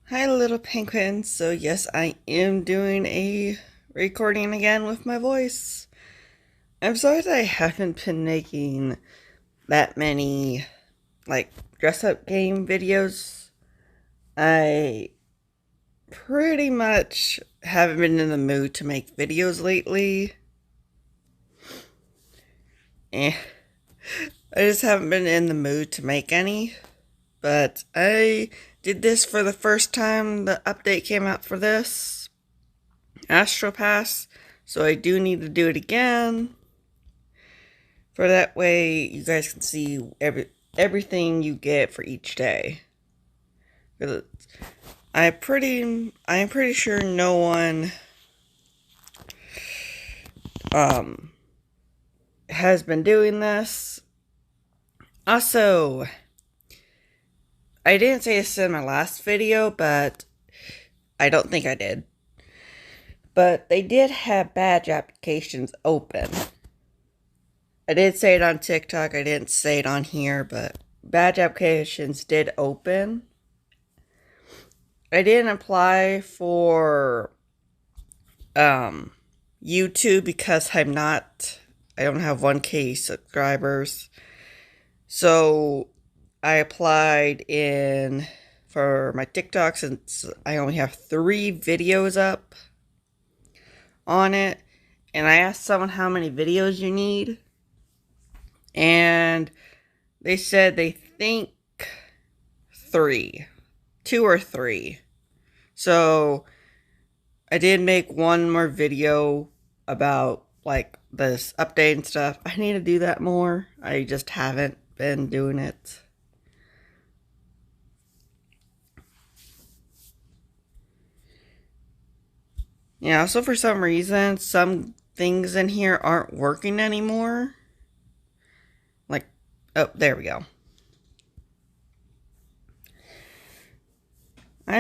Hi, little penguin. So, yes, I am doing a recording again with my voice. I'm sorry that I haven't been making that many, dress up game videos. I pretty much haven't been in the mood to make videos lately. Eh, I just haven't been in the mood to make any. But I did this for the first time the update came out for this Astro Pass, so I do need to do it again. For that way you guys can see everything you get for each day. I'm pretty sure no one has been doing this. Also, I didn't say this in my last video, but I don't think I did. But they did have badge applications open. I did say it on TikTok, I didn't say it on here, but badge applications did open. I didn't apply for YouTube because I don't have 1K subscribers. So I applied in for my TikTok since I only have 3 videos up on it. And I asked someone how many videos you need. And they said they think 3. 2 or 3. So I did make one more video about this update and stuff. I need to do that more. I just haven't been doing it. Yeah, also for some reason, some things in here aren't working anymore. Oh, there we go. I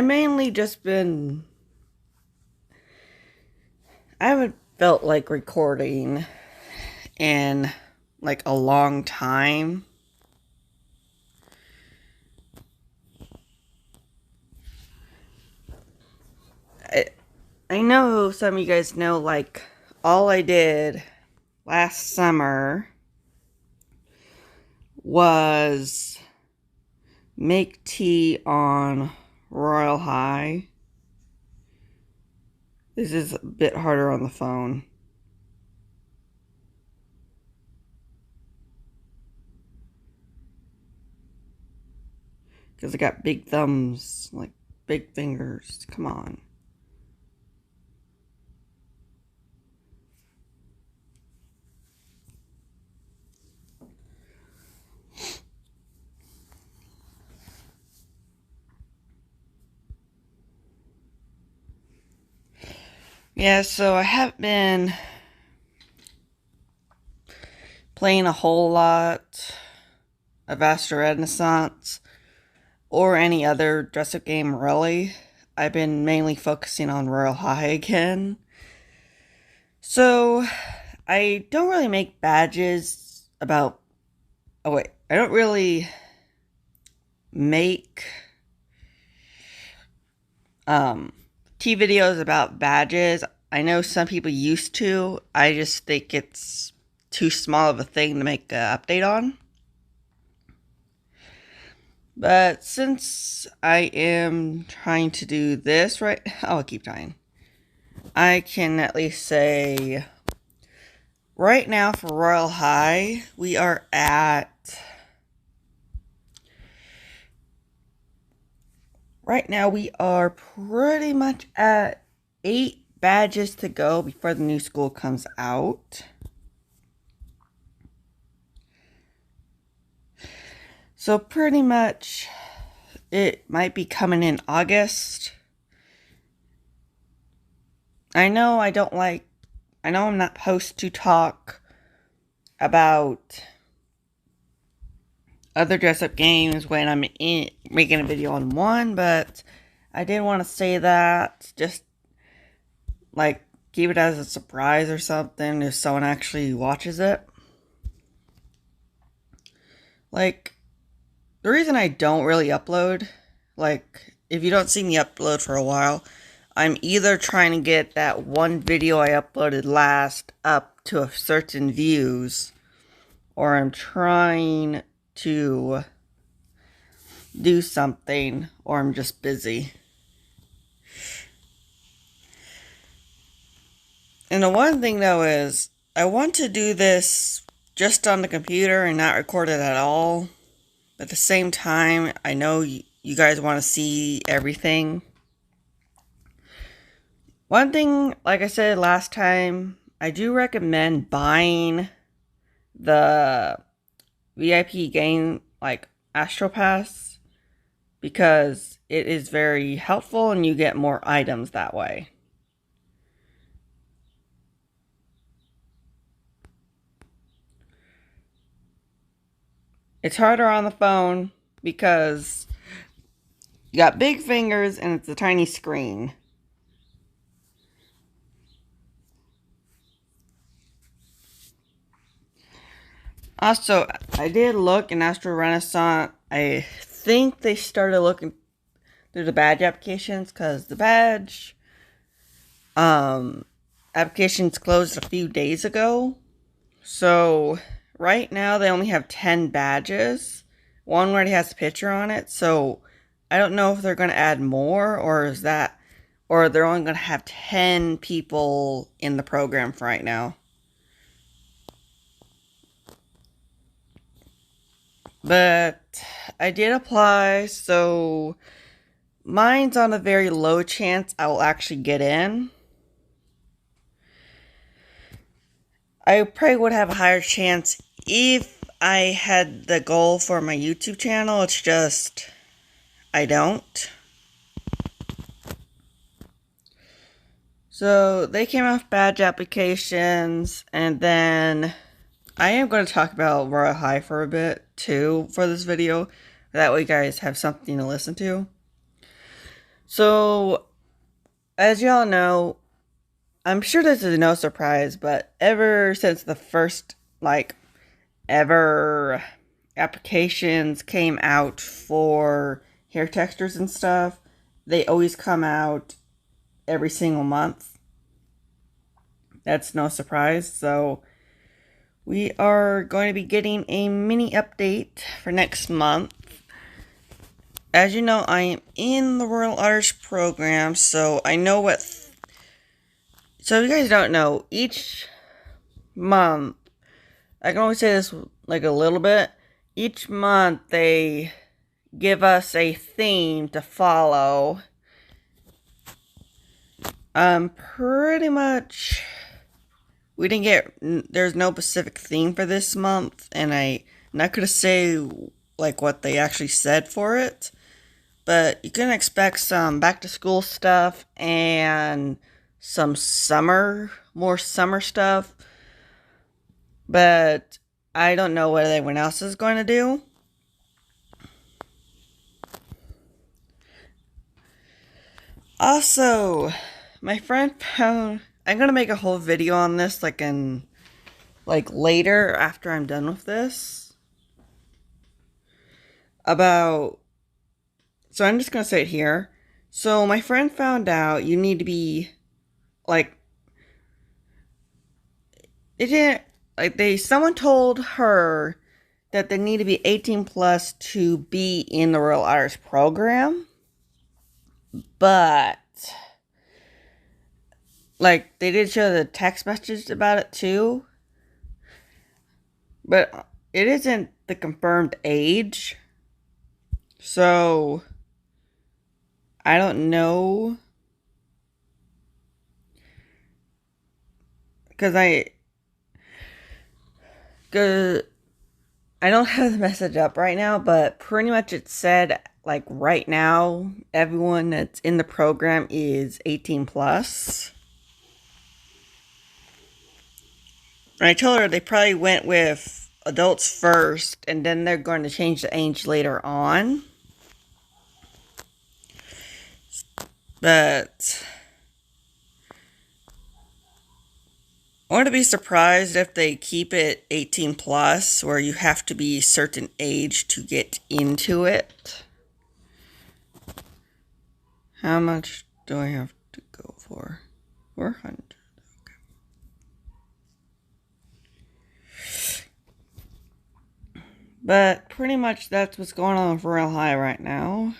haven't felt like recording in a long time. I know some of you guys know, all I did last summer was make tea on Royal High. This is a bit harder on the phone. Because I got big thumbs, big fingers. Come on. Yeah, so I haven't been playing a whole lot of Astro Renaissance or any other dress-up game, really. I've been mainly focusing on Royal High again. So, I don't really make badges about... Oh, wait. I don't really make tea videos about badges. I know some people used to. I just think it's too small of a thing to make an update on. But since I am trying to do this right... I'll keep trying. I can at least say... Right now for Royal High, we are at... Right now we are pretty much at 8 badges to go before the new school comes out. So pretty much it might be coming in August. I know I'm not supposed to talk about other dress-up games when I'm making a video on one, but I did want to say that, just keep it as a surprise or something if someone actually watches it. The reason I don't really upload if you don't see me upload for a while, I'm either trying to get that one video I uploaded last up to a certain views, or I'm trying to do something, or I'm just busy. And the one thing though is, I want to do this just on the computer and not record it at all. But at the same time, I know you guys want to see everything. One thing, like I said last time, I do recommend buying the VIP game, like Astro Pass, because it is very helpful and you get more items that way. It's harder on the phone because you got big fingers and it's a tiny screen. Also, I did look in Astro Renaissance. I think they started looking through the badge applications because the badge applications closed a few days ago. So right now they only have 10 badges. One already has a picture on it. So I don't know if they're going to add more, or they're only going to have 10 people in the program for right now. But I did apply, so mine's on a very low chance I will actually get in. I probably would have a higher chance if I had the goal for my YouTube channel. It's just, I don't. So they came off badge applications, and then I am going to talk about Royal High for a bit too for this video. That way you guys have something to listen to. So, as y'all know, I'm sure this is no surprise, but ever since the first, ever applications came out for hair textures and stuff, they always come out every single month. That's no surprise. So we are going to be getting a mini update for next month. As you know, I am in the Royal 𝕬𝕕 program, so I know what. So if you guys don't know, each month, I can only say this like a little bit. Each month they give us a theme to follow. Pretty much. We didn't get, there's no specific theme for this month, and I'm not going to say, what they actually said for it, but you can expect some back-to-school stuff, and some more summer stuff, but I don't know what anyone else is going to do. Also, my friend found, I'm going to make a whole video on this, later after I'm done with this. So I'm just going to say it here. So my friend found out you need to be, someone told her that they need to be 18 plus to be in the Royal 𝕬𝕕 program. But they did show the text message about it too. But it isn't the confirmed age. So I don't know. Because I don't have the message up right now, but pretty much it said, right now, everyone that's in the program is 18 plus. And I told her they probably went with adults first, and then they're going to change the age later on. But I wouldn't be surprised if they keep it 18 plus, where you have to be a certain age to get into it. How much do I have to go for? 400. Okay. But pretty much that's what's going on with Royal High right now.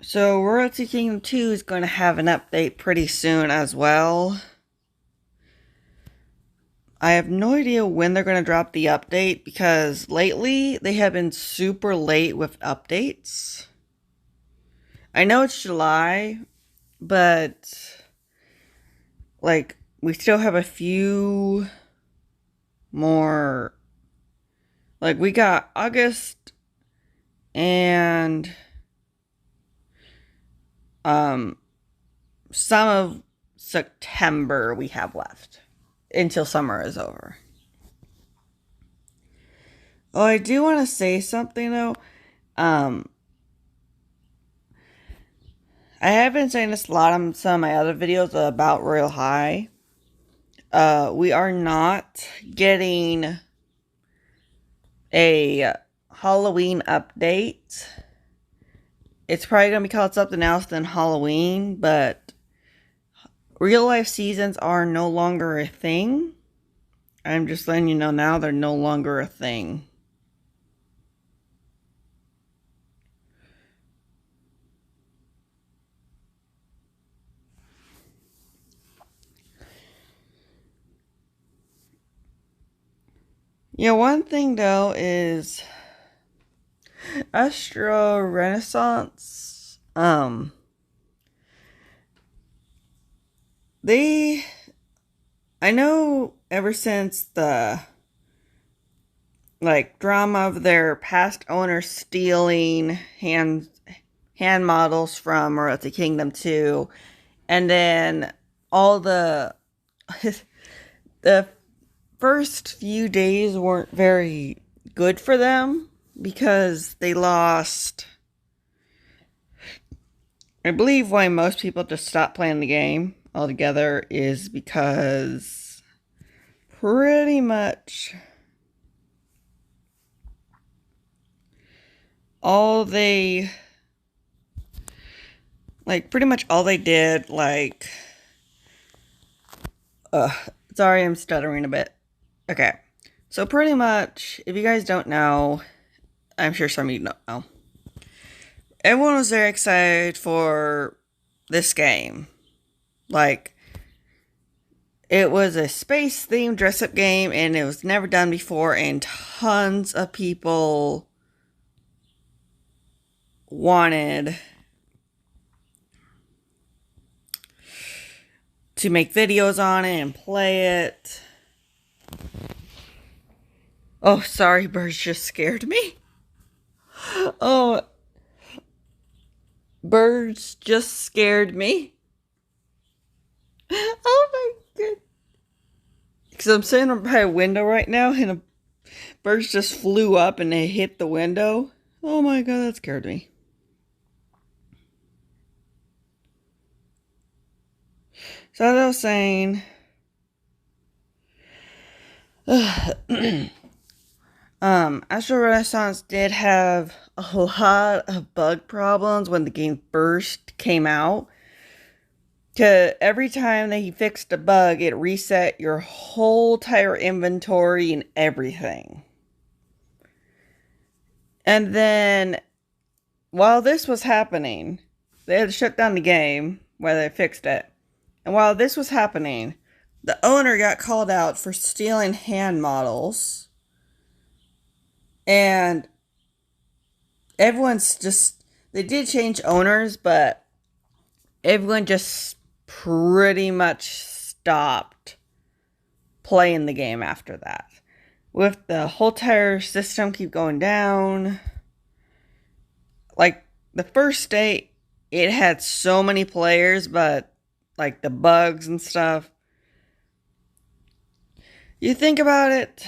So Royalty Kingdom 2 is going to have an update pretty soon as well. I have no idea when they're going to drop the update because lately they have been super late with updates. I know it's July, but like we still have a few more. Like we got August and some of September we have left until summer is over. Oh, I do want to say something though. I have been saying this a lot on some of my other videos about Royal High. We are not getting a Halloween update. It's probably going to be called something else than Halloween, but real life seasons are no longer a thing. I'm just letting you know now they're no longer a thing. Yeah, one thing though is Astro Renaissance. I know ever since the drama of their past owners stealing hand models from Royalty Kingdom 2, and then all the the first few days weren't very good for them because they lost. I believe why most people just stop playing the game altogether is because pretty much all they did, sorry, I'm stuttering a bit. Okay, so pretty much, if you guys don't know, I'm sure some of you don't know, everyone was very excited for this game. Like, it was a space-themed dress-up game, and it was never done before, and tons of people wanted to make videos on it and play it. Oh, sorry, birds just scared me. Oh, birds just scared me. Oh my god. Because I'm sitting by a window right now and birds just flew up and they hit the window. Oh my god, that scared me. So as I was saying, Astro Renaissance did have a lot of bug problems when the game first came out. Cause every time that he fixed a bug, it reset your whole entire inventory and everything. And then, while this was happening, they had to shut down the game while they fixed it. And while this was happening, the owner got called out for stealing hand models. And everyone's just, they did change owners, but everyone just pretty much stopped playing the game after that. With the whole entire system keep going down. Like, the first day, it had so many players, but like the bugs and stuff. You think about it,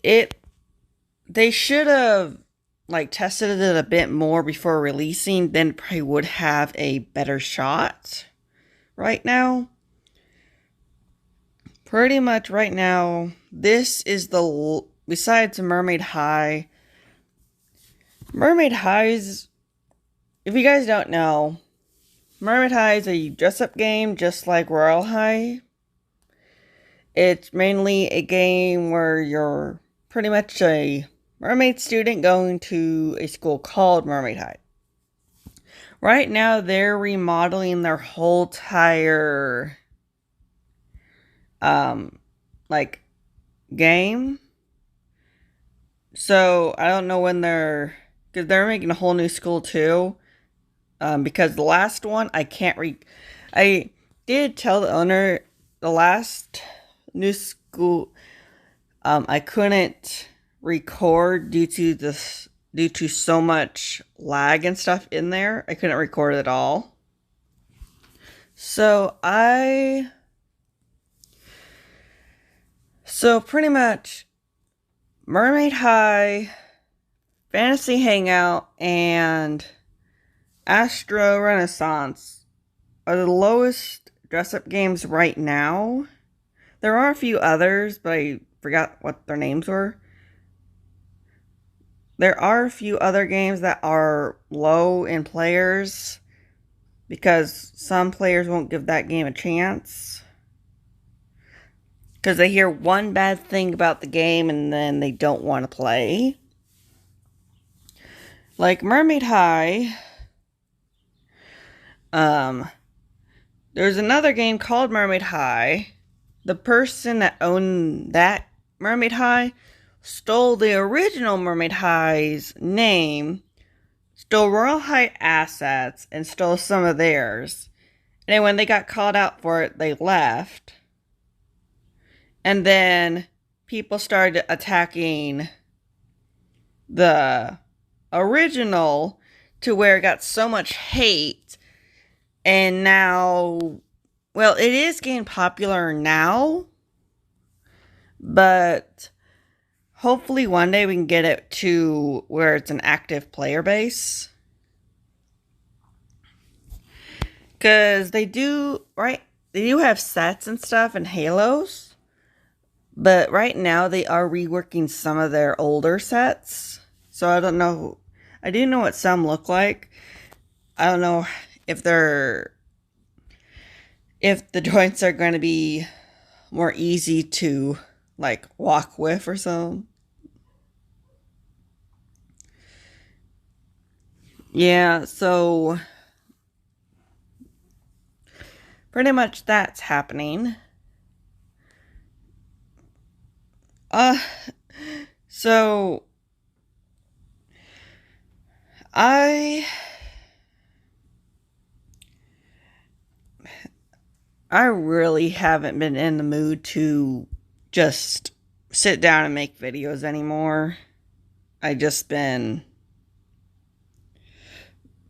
they should have tested it a bit more before releasing, then it probably would have a better shot right now. Pretty much right now, this is besides Mermaid High, Mermaid Highs, if you guys don't know, Mermaid High is a dress-up game just like Royal High. It's mainly a game where you're pretty much a mermaid student going to a school called Mermaid High. Right now, they're remodeling their whole entire, game. So, I don't know when because they're making a whole new school too. Because the last one, I did tell the owner, the last new school, I couldn't record due to so much lag and stuff in there. I couldn't record it all. So pretty much Mermaid High, Fantasy Hangout, and Astro Renaissance are the lowest dress-up games right now. There are a few others, but I forgot what their names were. There are a few other games that are low in players because some players won't give that game a chance. Because they hear one bad thing about the game and then they don't want to play. Like Mermaid High. There's another game called Mermaid High. The person that owned that Mermaid High stole the original Mermaid High's name, stole Royal High assets, and stole some of theirs. And then when they got called out for it, they left. And then people started attacking the original to where it got so much hate. And now, well, it is getting popular now. But hopefully one day we can get it to where it's an active player base. Because they do have sets and stuff and halos. But right now they are reworking some of their older sets. So I don't know. I do know what some look like. I don't know if the joints are going to be more easy to like walk with or so. Yeah, so pretty much that's happening. So I really haven't been in the mood to just sit down and make videos anymore. I just been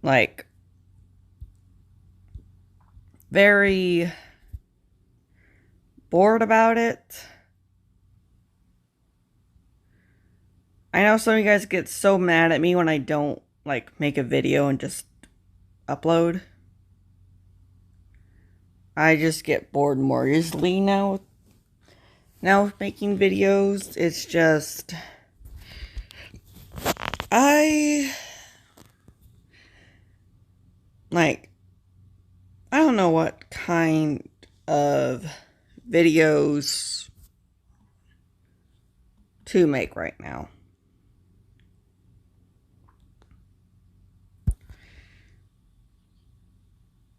like very bored about it. I know some of you guys get so mad at me when I don't like make a video and just upload. I just get bored more easily now. Now with making videos, it's just I don't know what kind of videos to make right now.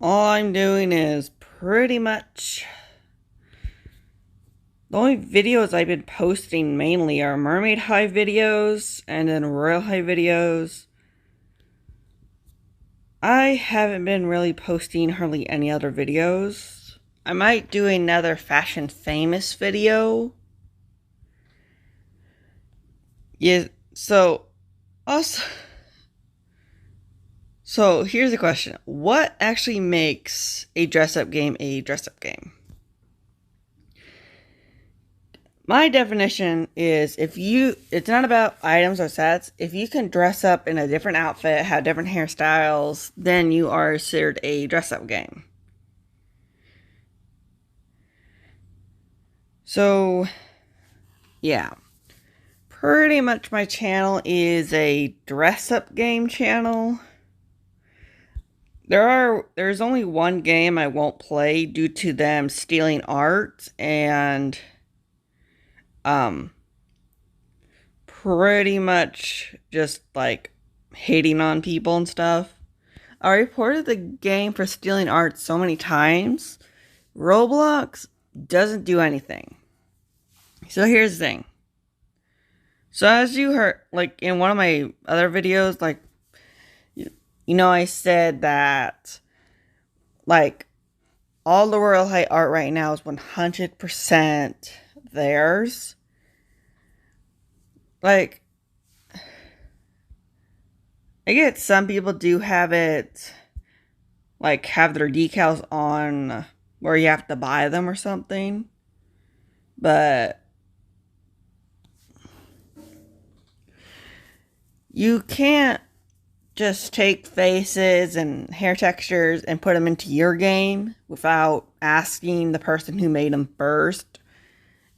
All I'm doing is pretty much the only videos I've been posting mainly are Mermaid High videos and then Royal High videos. I haven't been really posting hardly any other videos. I might do another Fashion Famous video. Yeah, so here's the question. What actually makes a dress-up game a dress-up game? My definition is it's not about items or sets. If you can dress up in a different outfit, have different hairstyles, then you are considered a dress-up game. So, yeah. pretty much my channel is a dress-up game channel. There's only one game I won't play due to them stealing art and pretty much just like hating on people and stuff. I reported the game for stealing art so many times. Roblox doesn't do anything. So here's the thing. So as you heard, like in one of my other videos, like, you know, I said that, like, all the Royal High art right now is 100% theirs. Like, I get some people do have it, like, have their decals on where you have to buy them or something. But you can't just take faces and hair textures and put them into your game without asking the person who made them first.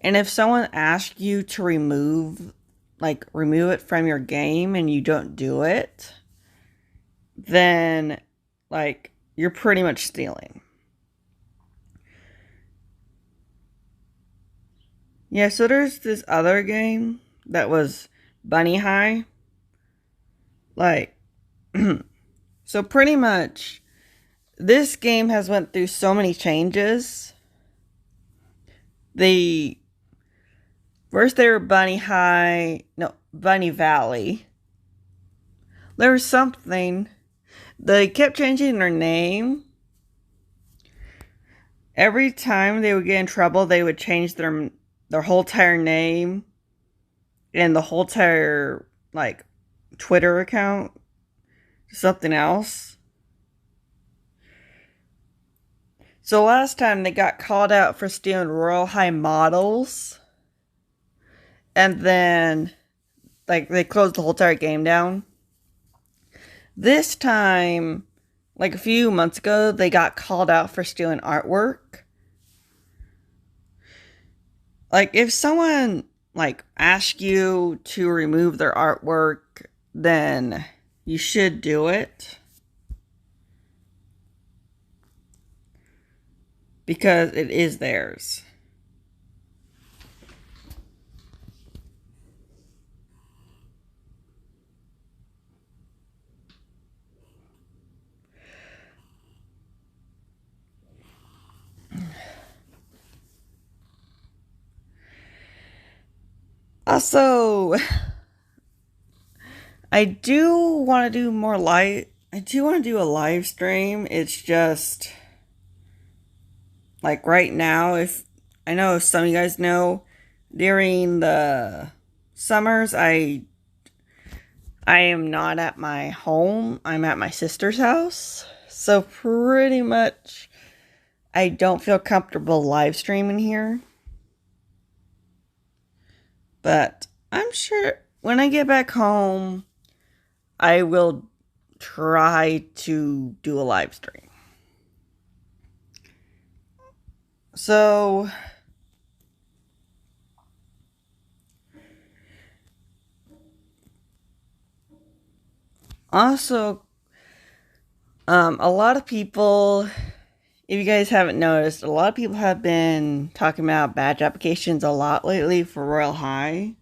And if someone asks you to remove it from your game and you don't do it, then, like, you're pretty much stealing. Yeah, so there's this other game that was Bunny High. Like, so pretty much, this game has went through so many changes. First they were Bunny Valley. There was something. They kept changing their name. Every time they would get in trouble, they would change their whole entire name and the whole entire, like, Twitter account to something else. So last time they got called out for stealing Royal High models. And then, like, they closed the whole entire game down. This time, like a few months ago, they got called out for stealing artwork. Like, if someone, like, asks you to remove their artwork, then you should do it. Because it is theirs. Also, I do want to do a live stream. It's just, like, right now, I know some of you guys know, during the summers, I am not at my home. I'm at my sister's house. So pretty much, I don't feel comfortable live streaming here. But I'm sure when I get back home, I will try to do a live stream. So, also, a lot of people, if you guys haven't noticed, a lot of people have been talking about badge applications a lot lately for Royal High.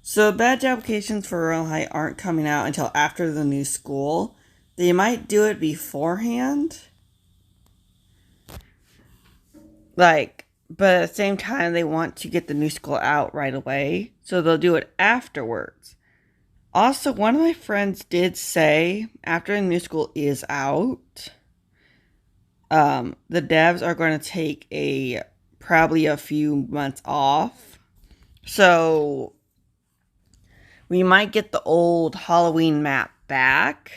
So badge applications for Royal High aren't coming out until after the new school. They might do it beforehand. Like, but at the same time, they want to get the new school out right away. So they'll do it afterwards. Also, one of my friends did say, after the new school is out, the devs are going to take probably a few months off. So we might get the old Halloween map back.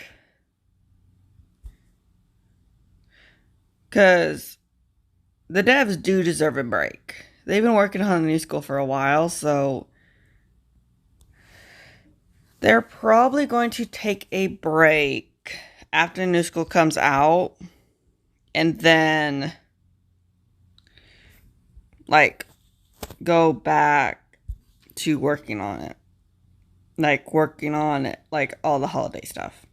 Because the devs do deserve a break. They've been working on the new school for a while, so they're probably going to take a break after the new school comes out. And then, like, go back to working on it. Like, working on it, like, all the holiday stuff.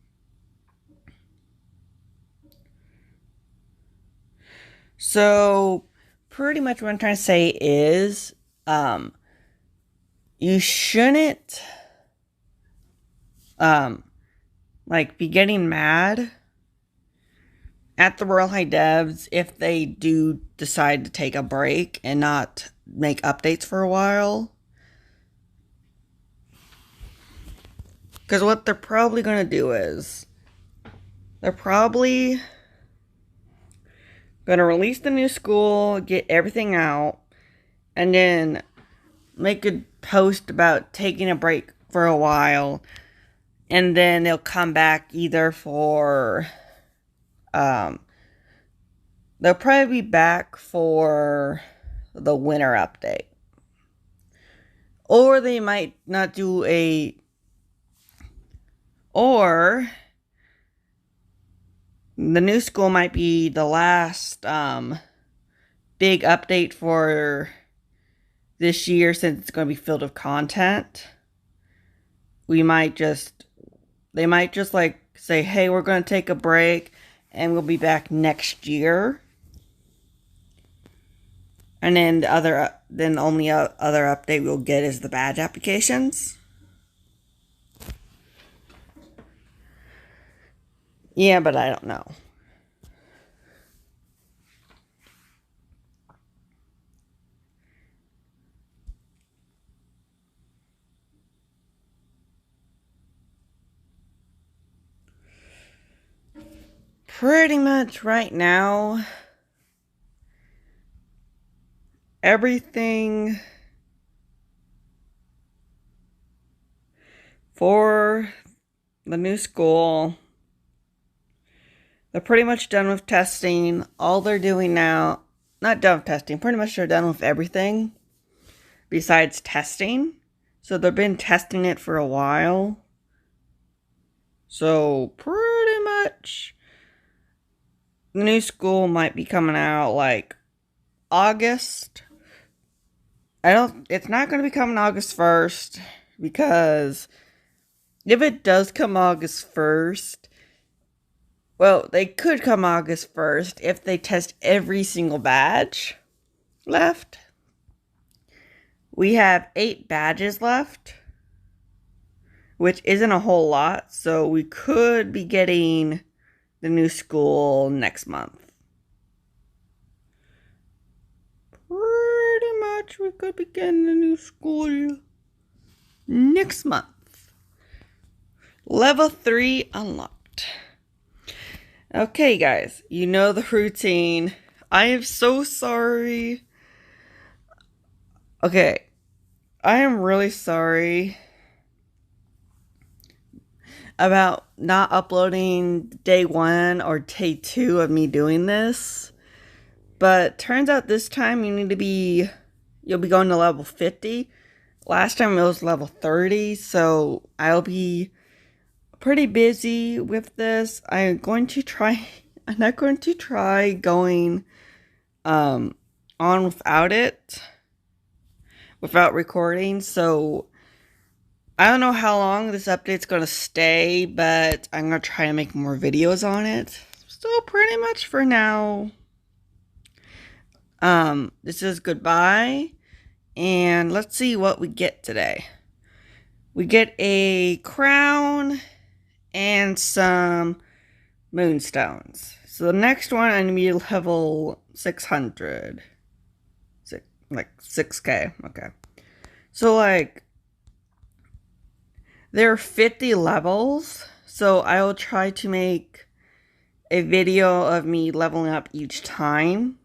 So, pretty much what I'm trying to say is, you shouldn't, like, be getting mad at the Royal High Devs if they do decide to take a break and not make updates for a while. Because what they're probably going to do is, they're probably going to release the new school, get everything out, and then make a post about taking a break for a while. And then they'll come back either for, they'll probably be back for the winter update. Or they might not do or the new school might be the last big update for this year, since it's going to be filled with content. They might just like say, hey, we're going to take a break and we'll be back next year. And then the only other update we'll get is the badge applications. Yeah, but I don't know. Pretty much right now, everything for the new school, they're pretty much done with testing. All they're doing now, not done with testing, pretty much they're done with everything besides testing. So they've been testing it for a while. So pretty much the new school might be coming out like August. It's not going to be coming August 1st, because if it does come August 1st, well, they could come August 1st if they test every single badge left. We have 8 badges left, which isn't a whole lot, so we could be getting the new school next month. Pretty much we could be getting the new school next month. Level 3 unlocked. Okay, guys, you know the routine. I am so sorry. Okay, I am really sorry about not uploading day 1 or day 2 of me doing this. But turns out this time you'll be going to level 50. Last time it was level 30, so I'll be pretty busy with this. I'm not going to try going on without recording. So I don't know how long this update's going to stay, but I'm going to try to make more videos on it. So pretty much for now, this is goodbye, and let's see what we get today. We get a crown and some moonstones. So the next one, I'm going to be level 600. Like 6K. Okay. So, like, there are 50 levels. So I will try to make a video of me leveling up each time,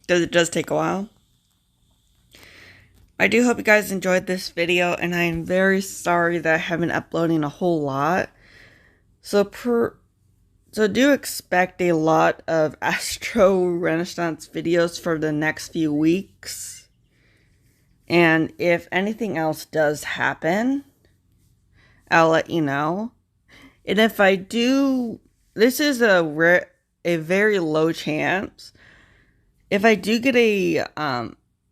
because it does take a while. I do hope you guys enjoyed this video, and I am very sorry that I haven't been uploading a whole lot. So do expect a lot of Astro Renaissance videos for the next few weeks. And if anything else does happen, I'll let you know. And if I do, this is a very low chance. If I do get a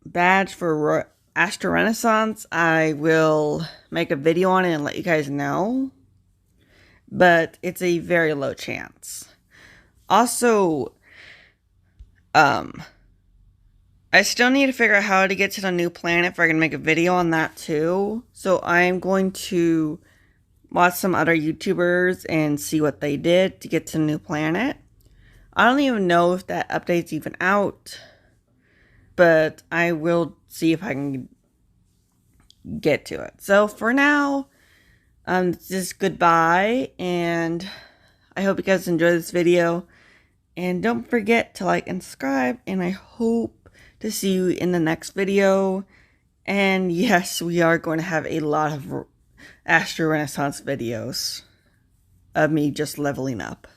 badge for Astro Renaissance, I will make a video on it and let you guys know. But it's a very low chance. Also, I still need to figure out how to get to the new planet if I can make a video on that too. So I'm going to watch some other YouTubers and see what they did to get to the new planet. I don't even know if that update's even out, but I will see if I can get to it. So for now, just goodbye, and I hope you guys enjoyed this video. And don't forget to like and subscribe, and I hope to see you in the next video. And yes, we are going to have a lot of Astro Renaissance videos of me just leveling up.